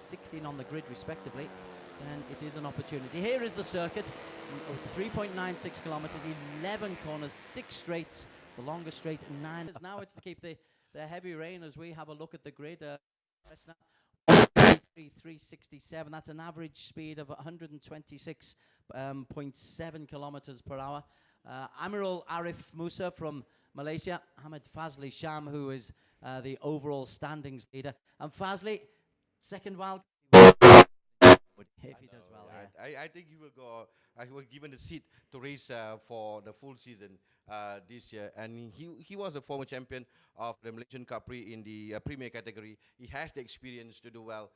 16 on the grid respectively, then it is an opportunity. Here is the circuit, 3.96 kilometers, 11 corners, 6 straights, the longest straight 9. Now it's to keep the heavy rain as we have a look at the grid. 367, that's an average speed of 126.7 kilometers per hour. Amirul Arif Musa from Malaysia, Ahmed Fazli Sham, who is the overall standings leader. And Fazli, second wild. If he does well, yeah. I think he will go. He was given the seat to race for the full season this year, and he was a former champion of the Malaysian Cup Prix in the Premier category. He has the experience to do well,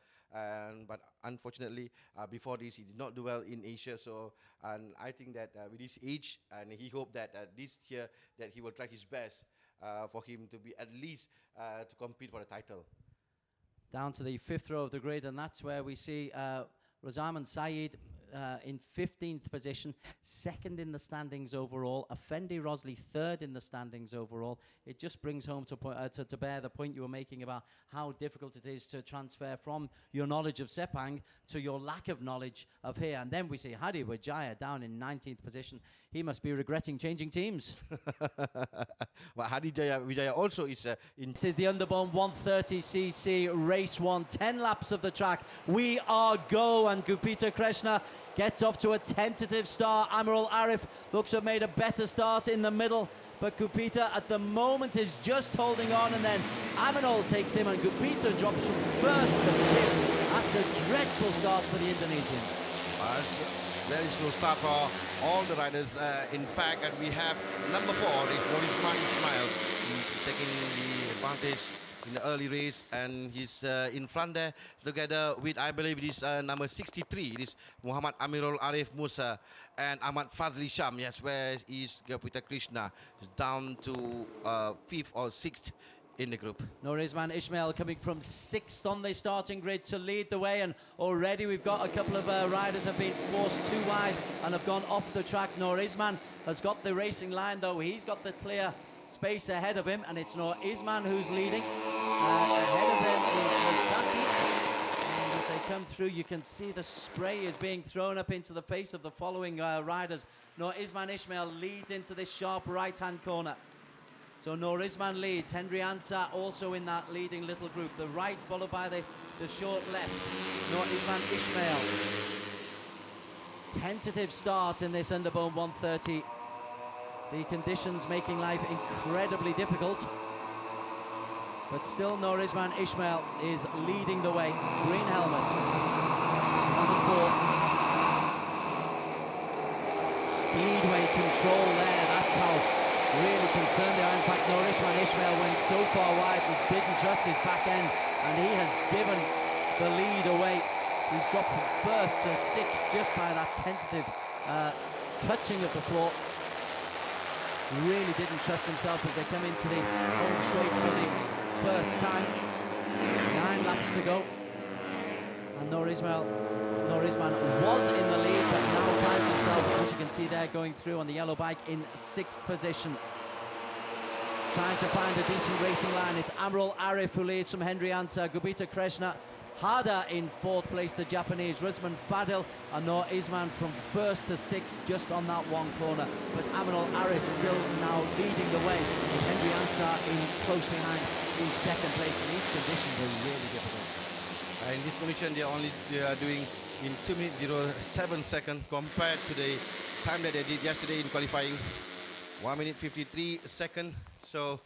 but unfortunately, before this, he did not do well in Asia. So, and I think that with his age, and he hoped that this year that he will try his best for him to be at least to compete for the title. Down to the 5th row of the grid, and that's where we see Razaman Saeed in 15th position, 2nd in the standings overall. Effendi Rosley 3rd in the standings overall. It just brings home to bear the point you were making about how difficult it is to transfer from your knowledge of Sepang to your lack of knowledge of here. And then we see Hadi Wijaya down in 19th position. He must be regretting changing teams. Well, Hadi Wijaya also is in. This is the Underbone 130cc race 1, 10 laps of the track. We are go, and Gupita Krishna gets off to a tentative start. Amirul Arif looks to have made a better start in the middle, but Gupita at the moment is just holding on, and then Amirul takes him and Gupita drops from 1st to 5th. That's a dreadful start for the Indonesians. Very slow start for all the riders. In fact, and we have number 4, is Norisman Ismail. He's taking the advantage in the early race, and he's in front there together with, I believe it is number 63. It is Muhammad Amirul Arif Musa and Ahmad Fazli Sham. Yes, where is Gupita Krishna? He's down to 5th or 6th in the group. Norisman Ismail coming from 6th on the starting grid to lead the way, and already we've got a couple of riders have been forced too wide and have gone off the track. Norisman has got the racing line though. He's got the clear space ahead of him, and it's Norisman who's leading. Ahead of them is Masaki, and as they come through you can see the spray is being thrown up into the face of the following riders. Norisman Ismail leads into this sharp right hand corner. So Norisman leads, Henry Ansar also in that leading little group. The right followed by the short left. Norisman Ismail. Tentative start in this Underbone 130. The conditions making life incredibly difficult. But still Norisman Ismail is leading the way. Green helmet. Number 4. Speedway control there, that's how really concerned they are. In fact, Norisman Ismail went so far wide and didn't trust his back end, and he has given the lead away. He's dropped from 1st to 6th just by that tentative touching of the floor. He really didn't trust himself as they come into the home straight for the first time. 9 laps to go, and Norisman was in the lead, but now finds himself, as you can see there, going through on the yellow bike in 6th position. Trying to find a decent racing line. It's Amirul Arif who leads from Henry Ansar, Gupita Krishna, Hada in 4th place, the Japanese, Rusman Fadil, and Norisman from 1st to 6th, just on that one corner. But Amirul Arif still now leading the way, with Henry Ansar in close behind in 2nd place. And these conditions are really difficult. In this condition, they are doing in 2 minutes 07 seconds compared to the time that they did yesterday in qualifying, 1 minute 53 seconds. So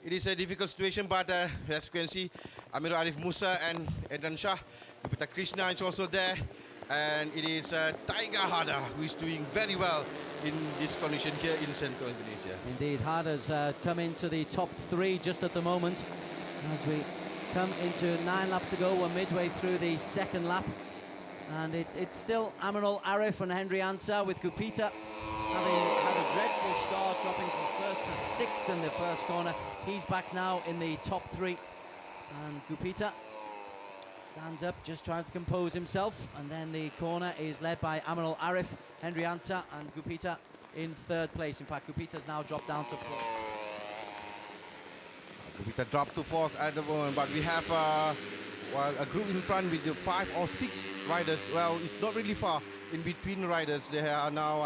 it is a difficult situation, but as you can see, Amirul Arif Musa and Edran Shah, Gupita Krishna is also there, and it is Taiga Hada who is doing very well in this condition here in Sentul, Indonesia. Indeed, Hada's come into the top 3 just at the moment. As we come into 9 laps to go, we're midway through the 2nd lap, and it's still Amirul Arif and Henry Ansar, with Gupita having had a dreadful start, dropping from 1st to 6th in the first corner. He's back now in the top 3, and Gupita stands up, just tries to compose himself, and then the corner is led by Amirul Arif, Henry Ansar, and Gupita in 3rd place. In fact, Gupita's now dropped down to 4th. Gupita dropped to 4th at the moment, but we have while a group in front with the 5 or 6 riders. Well, it's not really far in between riders. They are now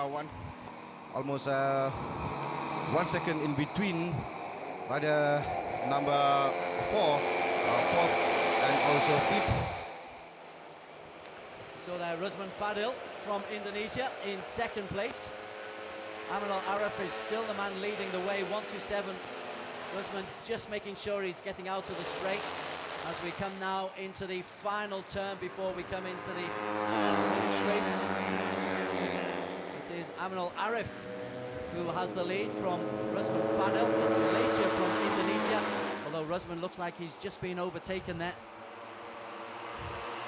almost 1 second in between rider number 4, 4th, and also 5th. So there, Rusman Fadil from Indonesia in second place. Aminul Arif is still the man leading the way, 127. Rusman just making sure he's getting out of the straight as we come now into the final turn before we come into the straight. It is Aminul Arif who has the lead from Rusman Fadil. That's Malaysia from Indonesia, although Rusman looks like he's just been overtaken there.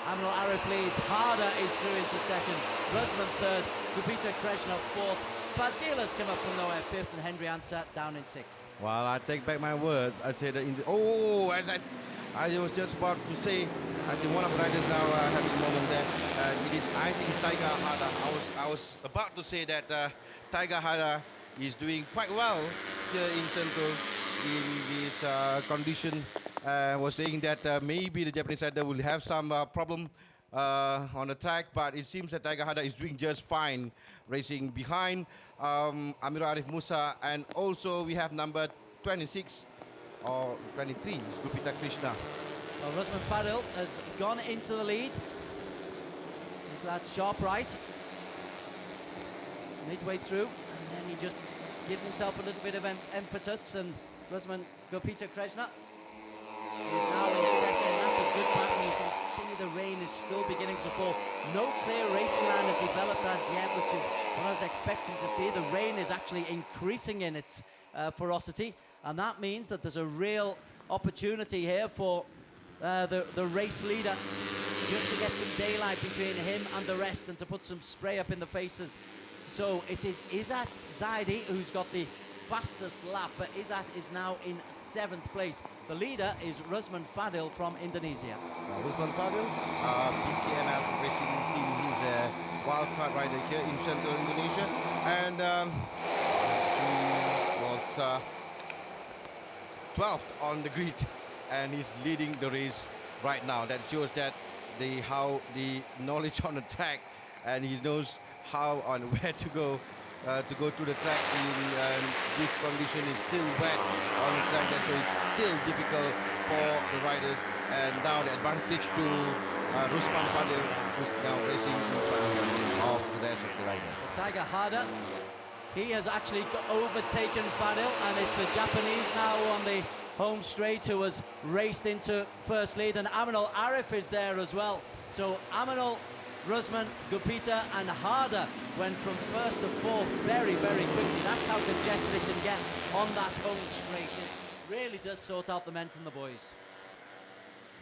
Aminul Arif leads, Harder is through into second, Rusman third, Gupita Krishna fourth, Fadil has come up from nowhere fifth, and Henry Ansat down in sixth. Well, I take back my words. I said that I was just about to say, I think one of the riders now having a moment there. I think it's Tiger Harder. I was about to say that Tiger Harder is doing quite well here in Sentul in this condition. Was saying that maybe the Japanese rider will have some problem on the track, but it seems that Tiger Harder is doing just fine, racing behind Amirul Arif Musa, and also we have number 26 or 23, Gupita Krishna. Well, Rusman Fadil has gone into the lead, into that sharp right, midway through, and then he just gives himself a little bit of impetus, and Rusman Gupita Krishna is now in second. That's a good pattern. You can see the rain is still beginning to fall. No clear racing line has developed as yet, which is what I was expecting to see. The rain is actually increasing in its ferocity, and that means that there's a real opportunity here for the race leader just to get some daylight between him and the rest and to put some spray up in the faces. So it is Izzat Zaidi who's got the fastest lap, but Izzat is now in 7th place. The leader is Rusman Fadil from Indonesia. Rusman Fadil, BKMS racing team. He's a wildcard rider here in Central Indonesia, and he was 12th on the grid, and he's leading the race right now. That shows that how the knowledge on the track, and he knows how and where to go to the track. This condition is still wet on the track, so it's still difficult for the riders. And now the advantage to Rusman Fadil, who's now racing in front of the rest of the riders. Tiger Harder, he has actually overtaken Fadil, and it's the Japanese now on the home straight who has raced into first lead, and Aminul Arif is there as well. So Aminul, Rusman, Gupita and Harder went from first to fourth very, very quickly. That's how congested it can get on that home straight. It really does sort out the men from the boys.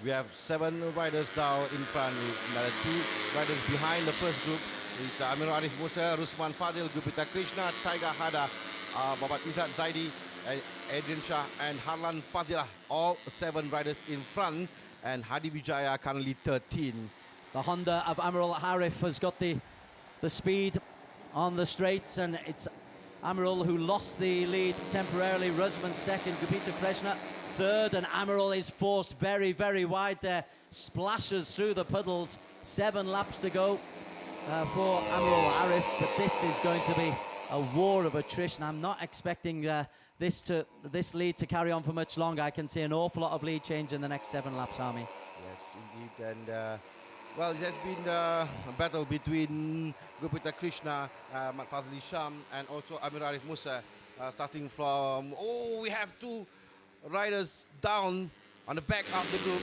We have 7 riders now in front, with 2 riders behind the first group. It's Amirul Arif Musa, Rusman Fadil, Gupita Krishna, Tiger Harder, Babat Izzat Zaidi, Adrian Shah and Harlan Fadilah, all 7 riders in front, and Hadi Wijaya currently 13. The Honda of Amirul Arif has got the speed on the straights, and it's Amirul who lost the lead temporarily. Rusman second, Gupita Krishna third, and Amirul is forced very, very wide there. Splashes through the puddles. 7 laps to go for Amirul Arif, but this is going to be a war of attrition. I'm not expecting this lead to carry on for much longer. I can see an awful lot of lead change in the next 7 laps, Army. Yes, indeed, and well, it has been a battle between Gupita Krishna, Fazli Sham, and also Amirul Arif Musa, starting from, we have 2 riders down on the back of the group.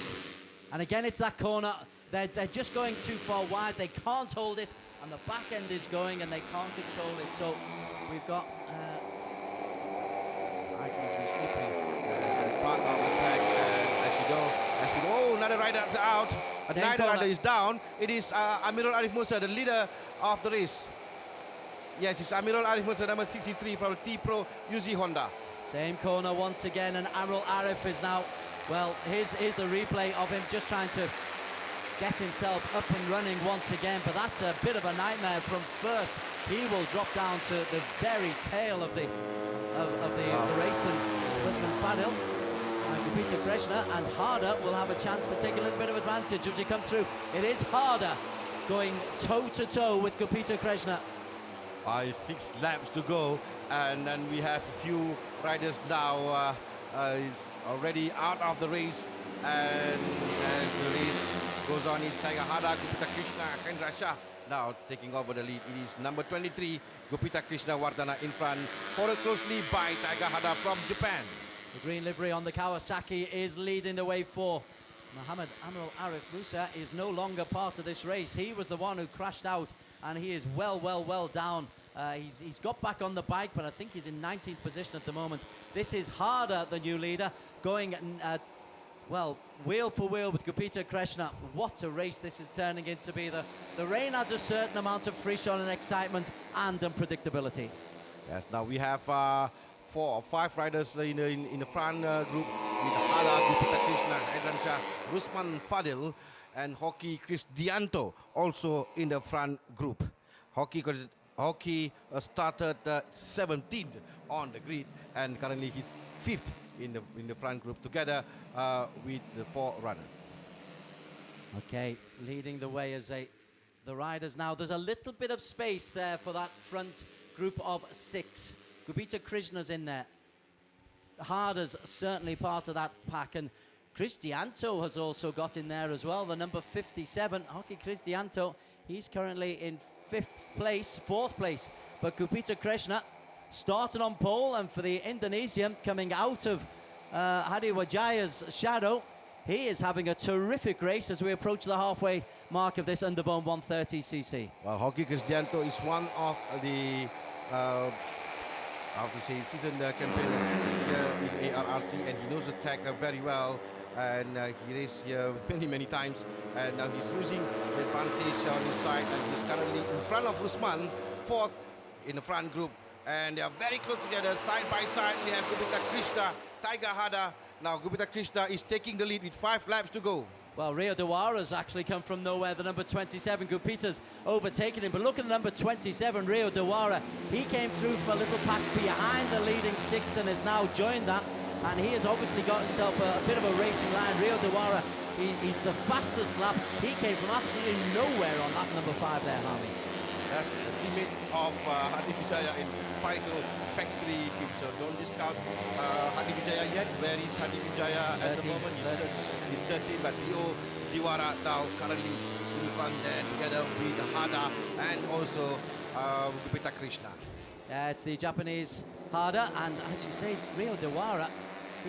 And again, it's that corner. They're just going too far wide. They can't hold it, and the back end is going, and they can't control it. So we've got I think it's been slippery. Part of the track, as you know, another rider's out. Another rider is down. It is Amirul Arif Musa, the leader of the race. Yes, it's Amirul Arif Musa, number 63 from T-Pro UZ Honda. Same corner once again, and Amirul Arif is now, well, here's the replay of him just trying to get himself up and running once again, but that's a bit of a nightmare from first. He will drop down to the very tail of the race, and Rusman Fadil And Gupita Krishna and Harder will have a chance to take a little bit of advantage as they come through. It is Harder going toe-to-toe with Gupita Krishna. 6 laps to go, and then we have a few riders now is already out of the race, and the race goes on. Is Tiger Harder, Gupita Krishna, Hendra Shah now taking over the lead. It is number 23, Gupita Krishna Wardana in front, followed closely by Tiger Harder from Japan. The green livery on the Kawasaki is leading the way for Muhammad Amrul Arif Musa. Is no longer part of this race. He was the one who crashed out, and he is well down. He's got back on the bike, but I think he's in 19th position at the moment. This is Harder, the new leader, going well, wheel for wheel with Gupita Krishna. What a race this is turning into be. The rain adds a certain amount of friction and excitement and unpredictability. Yes, now we have 4 or 5 riders in the front group with Harder, Gupita Krishna, Hendra Shah, Rusman Fadil, and Hoki Krisdianto also in the front group. Hoki started 17th on the grid, and currently he's 5th in the front group together with the 4 runners. Okay, leading the way as the riders now. There's a little bit of space there for that front group of 6. Gupita Krishna's in there. Harder's certainly part of that pack, and Cristianto has also got in there as well, the number 57. Hoki Cristianto, he's currently in 4th place. But Gupita Krishna started on pole, and for the Indonesian coming out of Hadi Wajaya's shadow, he is having a terrific race as we approach the halfway mark of this Underbone 130cc. Well, Hoki Krisdianto is one of the season campaign here in ARRC, and he knows the track very well, and he raced here many times, and now he's losing the advantage on his side, and he's currently in front of Rusman, 4th in the front group, and they are very close together, side by side. We have Gupita Krishna, Tiger Harder. Now Gupita Krishna is taking the lead with 5 laps to go. Well, Rio Dewara's actually come from nowhere. The number 27, Gupita's overtaken him. But look at the number 27, Rio Dewara. He came through from a little pack behind the leading 6 and has now joined that. And he has obviously got himself a bit of a racing line. Rio Dewara, he's the fastest lap. He came from absolutely nowhere on lap number 5 there, Harvey. That's the teammate of Hadi Wijaya in Fido Factory team. So don't discount Hadi Wijaya yet. Where is Hadi Wijaya at the moment? He's 13, but Rio Dewara now currently in front there together with Harder and also Gupita Krishna. Yeah, it's the Japanese Harder, and as you say, Rio Dewara,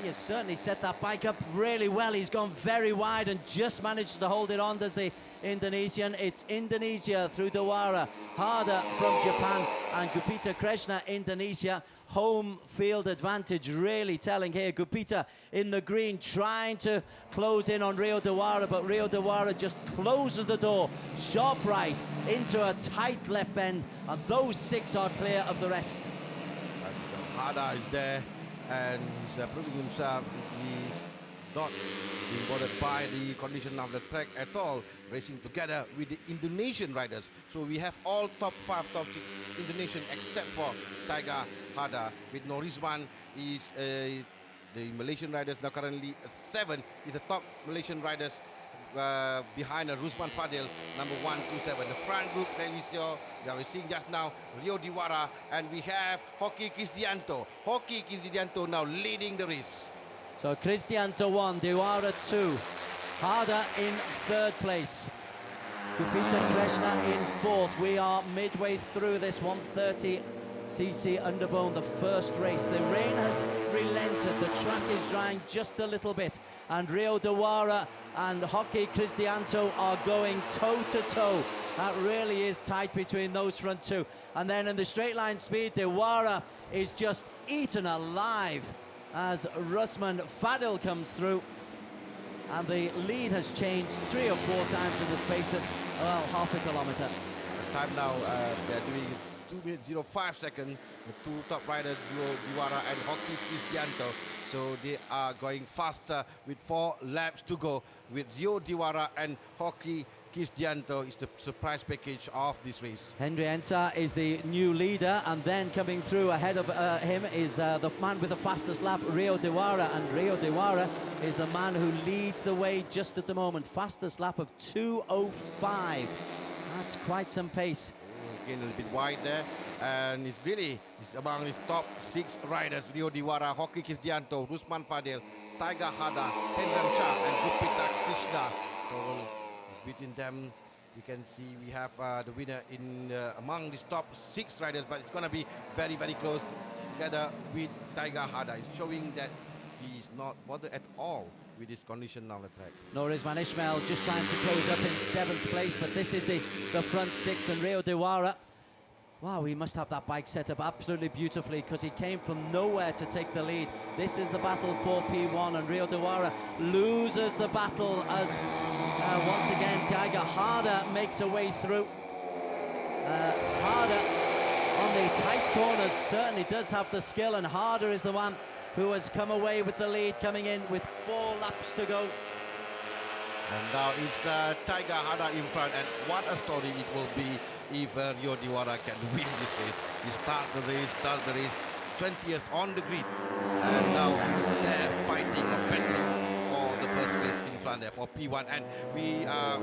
he has certainly set that bike up really well. He's gone very wide and just managed to hold it on. Does the Indonesian. It's Indonesia through Dewara, Harder from Japan, and Gupita Krishna, Indonesia. Home field advantage really telling here. Gupita in the green trying to close in on Rio Dewara, but Rio Dewara just closes the door sharp right into a tight left bend, and those 6 are clear of the rest. Harder is there, and he's proving himself. He's not being bothered by the condition of the track at all, racing together with the Indonesian riders. So we have all top 5, top 6 Indonesian except for Tiger Harder. With Norizman, is the Malaysian riders now currently 7. Is the top Malaysian riders behind Rusman Fadil, number 127. The front group that we seeing just now, Rio Dewara, and we have Hoki Krisdianto. Hoki Krisdianto now leading the race. So Krisdianto 1, Dewara 2, Harder in 3rd place, Gupita Krishna in 4th. We are midway through this 130cc Underbone, the first race. The rain has relented, the track is drying just a little bit, and Rio Dewara and Hoki Krisdianto are going toe-to-toe. That really is tight between those front 2. And then in the straight line speed, Dewara is just eaten alive as Rusman Fadil comes through, and the lead has changed 3 or 4 times in the space of, well, half a kilometre. The time now, they're doing 2 minutes 05 seconds. The 2 top riders, Rio Dewara and Hoki Krisdianto. So they are going faster with 4 laps to go with Rio Dewara and Hoki Kristianto is the surprise package of this race. Henry Ensa is the new leader, and then coming through ahead of him is the man with the fastest lap, Rio Dewara, and Rio Dewara is the man who leads the way just at the moment. Fastest lap of 2:05. That's quite some pace. Again, a little bit wide there, and it's among his top 6 riders: Rio Dewara, Hoki Kristianto, Rusman Fadel, Tiger Hada, Hendram Shah, and Gupita Krishna. So between them, you can see we have the winner in among these top 6 riders, but it's going to be very, very close together with Tiger Hada. It's showing that he is not bothered at all with this condition on the track. Norizman Ismail just trying to close up in 7th place, but this is the front 6, and Rio Dewara, wow, he must have that bike set up absolutely beautifully, because he came from nowhere to take the lead. This is the battle for P1, and Rio Dewara loses the battle as once again Tiger Hada makes a way through. Hada on the tight corners certainly does have the skill, and Hada is the one who has come away with the lead, coming in with 4 laps to go. And now it's Tiger Hada in front, and what a story it will be if Rio Dewara can win this race. He starts the race 20th on the grid, and now he's there fighting or battling for the first place in front there for P1. And we are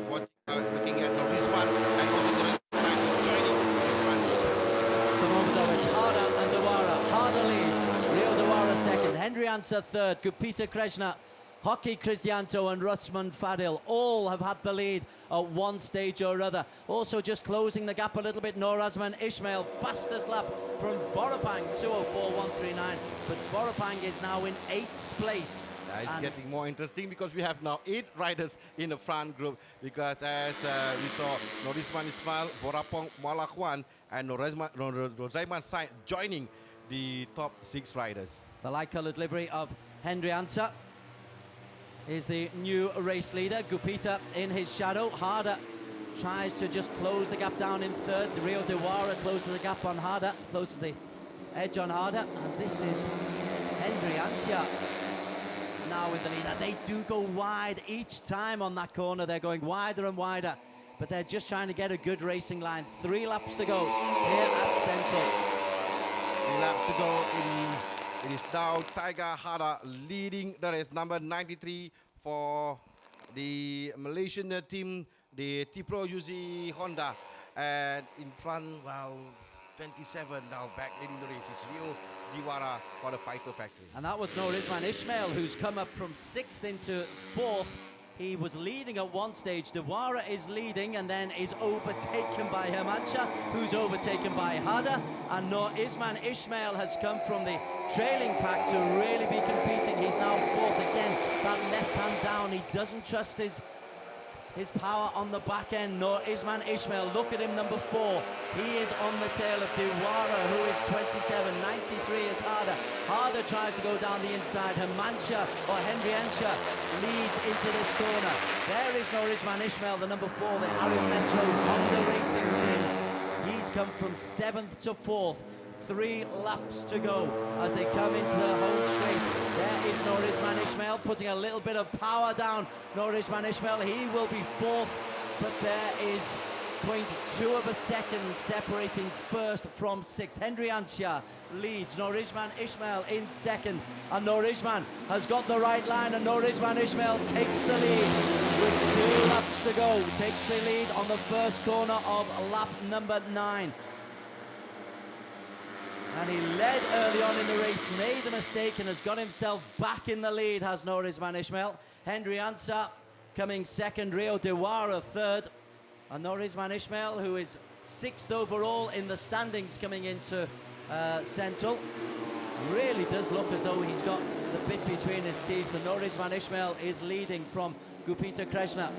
looking at Norisman and also joining the front. At the moment though, it's Hada and Dewara. Hada leads, Rio Dewara second, Henry Ansa third, Gupita Krishna, Hoki Kristianto and Rusman Fadil all have had the lead at one stage or other. Also just closing the gap a little bit, Norazman Ismail, fastest lap from Vorapang, 2:04.139. But Vorapang is now in 8th place. It's getting more interesting because we have now 8 riders in the front group, because as we saw Norizman Ismail, Vorapang Malakwan and Rozaiman Said joining the top 6 riders. The light-coloured livery of Henry Ansa is the new race leader. Gupita in his shadow. Hada tries to just close the gap down in 3rd. Rio Dewara closes the gap on Hada, closes the edge on Hada, and this is Henry Ansa now in the lead. And they do go wide each time on that corner. They're going wider and wider, but they're just trying to get a good racing line. 3 laps to go here at Sentul. 3 laps to go It is now Tiger Hada leading the race, number 93 for the Malaysian team, the T-Pro UZ Honda. And in front, well, 27 now back leading the race is Rio Dewara for the Fighter Factory. And that was Norizman Ismail, who's come up from 6th into 4th. He was leading at one stage. Dewara is leading and then is overtaken by Hermancha, who's overtaken by Hada. And Norizman Ismail has come from the trailing pack to really be competing. He's now 4th again. That left hand down, he doesn't trust his power on the back end. Norizman Ismail, look at him, number 4. He is on the tail of Dewara, who is 27. 93 is Hada. Hada tries to go down the inside. Hermancha or Henry Encha leads into this corner. There is Norizman Ismail, the number 4, the Ariel Metro Honda Racing team. He's come from 7th to 4th. 3 laps to go as they come into the home straight. There is Norizman Ismail putting a little bit of power down. Norizman Ismail, he will be 4th, but there is 0.2 of a second separating 1st from 6th. Henry Ansha leads, Norizman Ismail in 2nd, and Norizman has got the right line, and Norizman Ismail takes the lead with 2 laps to go. Takes the lead on the first corner of lap number 9. And he led early on in the race, made a mistake and has got himself back in the lead, has Norizman Ismail. Henry Ansa coming 2nd, Rio Dewara 3rd. And Norizman Ismail, who is 6th overall in the standings coming into Sentul, really does look as though he's got the bit between his teeth. And Norizman Ismail is leading from Gupita Krishna.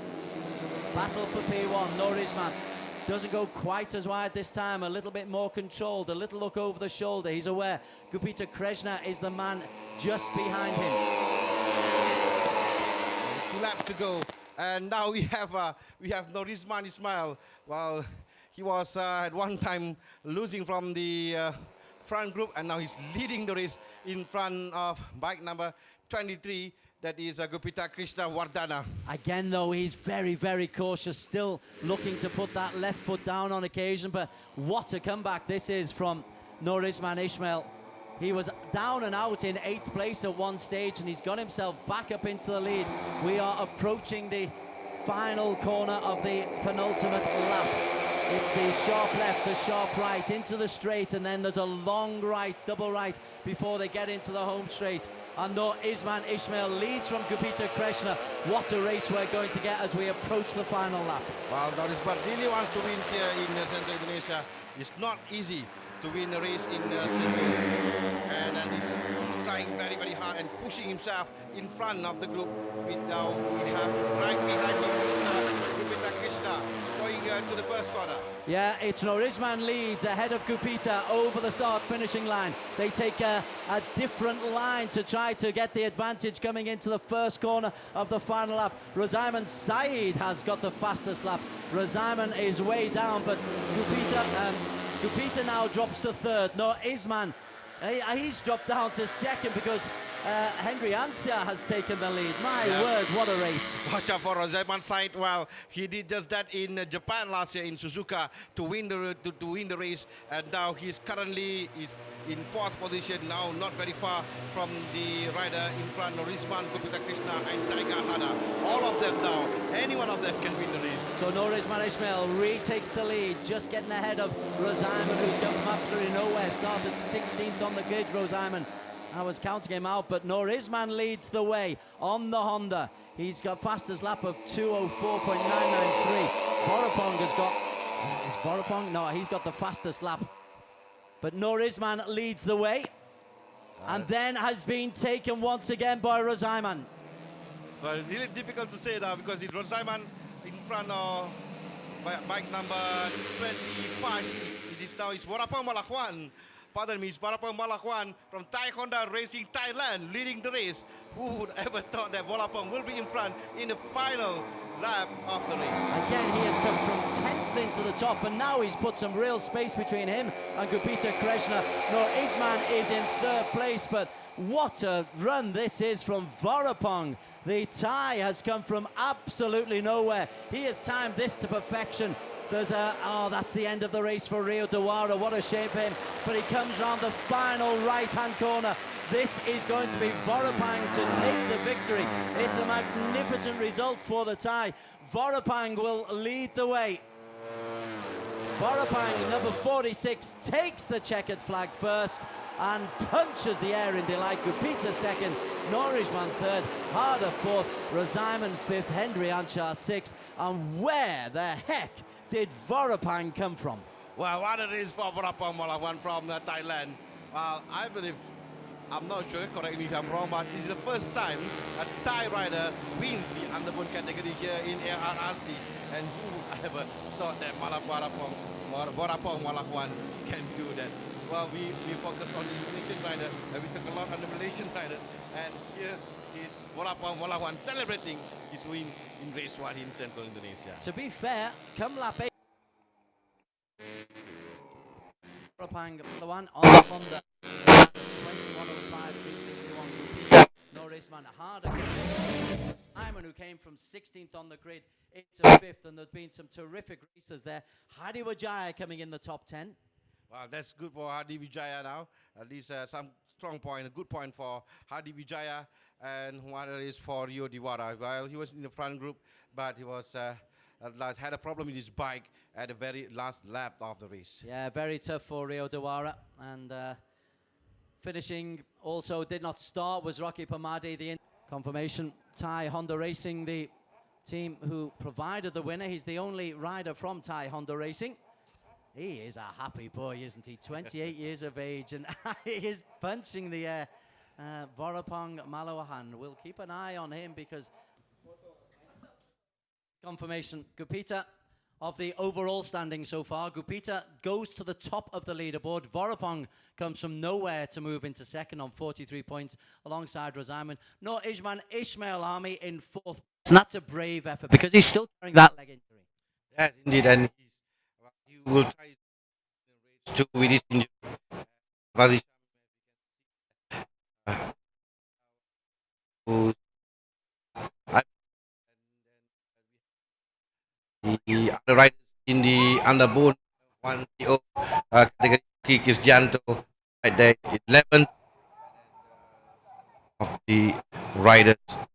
Battle for P1, Norizman doesn't go quite as wide this time, a little bit more controlled, a little look over the shoulder. He's aware Gupita Krishna is the man just behind him. 2 laps to go, and now we have Norizman Ismail. Well, he was at one time losing from the front group, and now he's leading the race in front of bike number 23, that is Gupita Krishna Wardana. Again, though, he's very, very cautious, still looking to put that left foot down on occasion, but what a comeback this is from Nur Isman Ismail. He was down and out in 8th place at one stage, and he's got himself back up into the lead. We are approaching the final corner of the penultimate lap. It's the sharp left, the sharp right, into the straight, and then there's a long right, double right, before they get into the home straight. And Nur Isman Ismail leads from Gupita Krishna. What a race we're going to get as we approach the final lap. Well, Nur Isman really wants to win here in Central Indonesia. It's not easy to win a race in Sentul, and he's trying very, very hard and pushing himself in front of the group. Now we have right behind him Gupita Krishna going to the first corner. Yeah, it's Nur Isman leads ahead of Gupita over the start-finishing line. They take a different line to try to get the advantage coming into the first corner of the final lap. Rozaiman Saeed has got the fastest lap. Rozaiman is way down, but Gupita now drops to third. Nur Isman, he's dropped down to second because Henry Ancia has taken the lead. My word, what a race. Watch out for Rozaiman Said. Well, he did just that in Japan last year in Suzuka to win the race, and now he's currently in 4th position, now not very far from the rider in front, Nur Isman, Gupita Krishna and Taiga Hana. All of them now, any one of them can win the race. So Nur Isman Ismail retakes the lead, just getting ahead of Rozaiman, who's come from absolutely nowhere, started 16th on the grid. Rozaiman, I was counting him out, but Nur Isman leads the way on the Honda. He's got fastest lap of 2:04.993. Vorapong has got, is Vorapong? No, he's got the fastest lap. But Nur Isman leads the way, and then has been taken once again by Rozaiman. Well, it's really difficult to say now because it's Rozaiman in front of bike number 25. It is now Vorapong Malakwan. Pardon me, it's Vorapong Malakwan from Thai Honda Racing Thailand leading the race. Who would ever thought that Vorapong will be in front in the final lap of the race? Again, he has come from 10th into the top, and now he's put some real space between him and Gupita Krishna. Nur Isman is in 3rd place, but what a run this is from Vorapong. The Thai has come from absolutely nowhere. He has timed this to perfection. There's that's the end of the race for Rio Dewara. What a shame for him. But he comes round the final right-hand corner. This is going to be Vorapong to take the victory. It's a magnificent result for the Thai. Vorapong will lead the way. Vorapong, number 46, takes the checkered flag first and punches the air in delight. Gupita second, Nur Isman third, Harder fourth, Rozaiman fifth, Henry Anchar sixth. And where the heck did Vorapong come from? Well, what it is for Vorapong Malakwan from Thailand. Well, I believe, I'm not sure, correct me if I'm wrong, but this is the first time a Thai rider wins the Underbone category here in ARRC. And who ever thought that Vorapong Malakwan can do that? Well, we focus on the Indonesian rider, and we took a lot on the Malaysian rider. And here is Vorapong Malakwan celebrating his win in race 1 in Central Indonesia. To be fair, come lap 8, Vorapong, the one on the Honda, 21:05, 361. Gupita, Nur Isman, Harder. Simon, who came from 16th on the grid into 5th, and there's been some terrific races there. Hadi Wijaya coming in the top 10. Wow, that's good for Hadi Wijaya now. At least some strong point, a good point for Hadi Wijaya. And what it is for Rio Dewara. Well, he was in the front group, but he was had a problem with his bike at the very last lap of the race. Yeah, very tough for Rio Dewara. And finishing also did not start was Rocky Pamadi, the confirmation. Thai Honda Racing, the team who provided the winner. He's the only rider from Thai Honda Racing. He is a happy boy, isn't he? 28 years of age, and he is punching the air. Vorapong Malawahan, we'll keep an eye on him because confirmation, Gupita of the overall standing so far. Gupita goes to the top of the leaderboard. Vorapong comes from nowhere to move into second on 43 points alongside Rozaiman. Nur Isman Ismail Army in 4th. And that's a brave effort because he's still carrying that leg injury. Yes, indeed, and he will try to with his injury. to I- the other riders in the Underbone 130 category. Kiki Gianto right there, 11th of the riders.